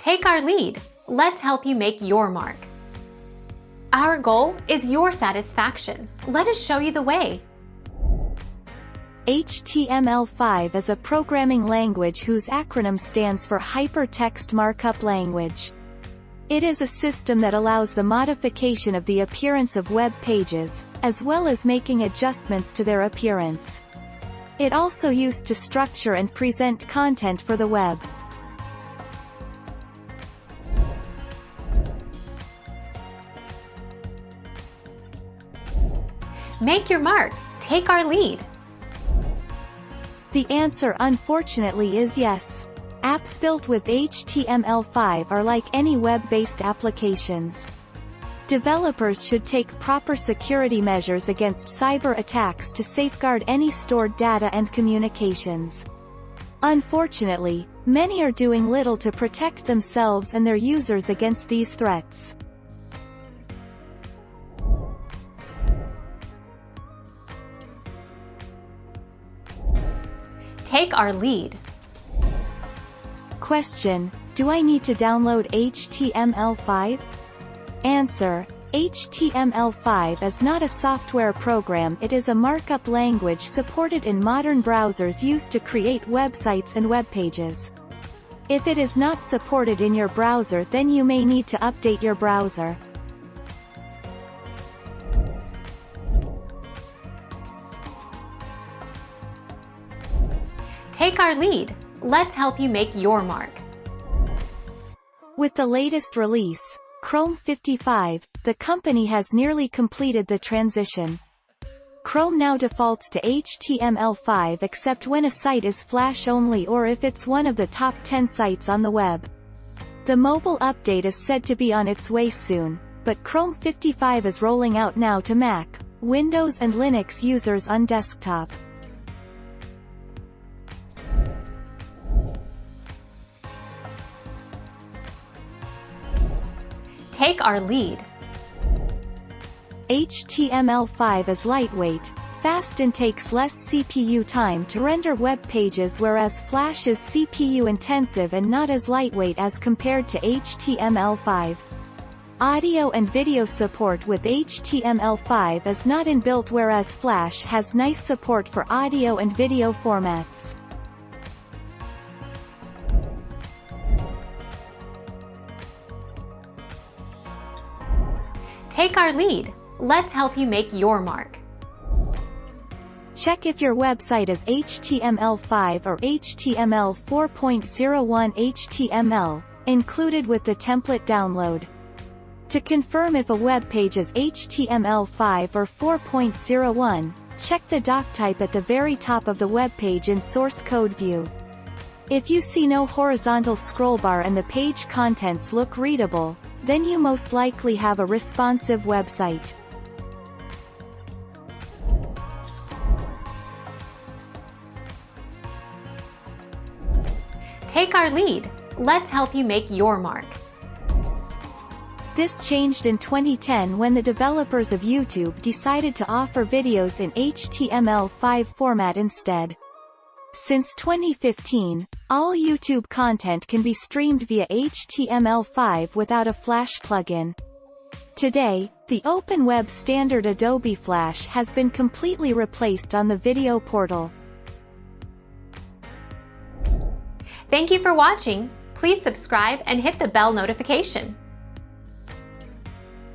Take our lead. Let's help you make your mark. Our goal is your satisfaction. Let us show you the way. HTML5 is a programming language whose acronym stands for Hypertext Markup Language. It is a system that allows the modification of the appearance of web pages, as well as making adjustments to their appearance. It also used to structure and present content for the web. Make your mark. Take our lead. The answer unfortunately is yes. Apps built with HTML5 are like any web-based applications. Developers should take proper security measures against cyber attacks to safeguard any stored data and communications. Unfortunately, many are doing little to protect themselves and their users against these threats. Take our lead. Question: do I need to download HTML5? Answer: HTML5 is not a software program, it is a markup language supported in modern browsers used to create websites and web pages. If it is not supported in your browser, then you may need to update your browser. Take our lead. Let's help you make your mark. With the latest release, Chrome 55, the company has nearly completed the transition. Chrome now defaults to HTML5 except when a site is Flash only or if it's one of the top 10 sites on the web. The mobile update is said to be on its way soon, but Chrome 55 is rolling out now to Mac, Windows and Linux users on desktop. Take our lead. HTML5 is lightweight, fast and takes less CPU time to render web pages, whereas Flash is CPU intensive and not as lightweight as compared to HTML5. Audio and video support with HTML5 is not inbuilt, whereas Flash has nice support for audio and video formats. Take our lead. Let's help you make your mark. Check if your website is HTML5 or HTML4.01 HTML, included with the template download. To confirm if a web page is HTML5 or 4.01, check the doc type at the very top of the web page in source code view. If you see no horizontal scroll bar and the page contents look readable, then you most likely have a responsive website. Take our lead. Let's help you make your mark. This changed in 2010 when the developers of YouTube decided to offer videos in HTML5 format instead. Since 2015, all YouTube content can be streamed via HTML5 without a Flash plugin. Today, the open web standard Adobe Flash has been completely replaced on the video portal. Thank you for watching. Please subscribe and hit the bell notification.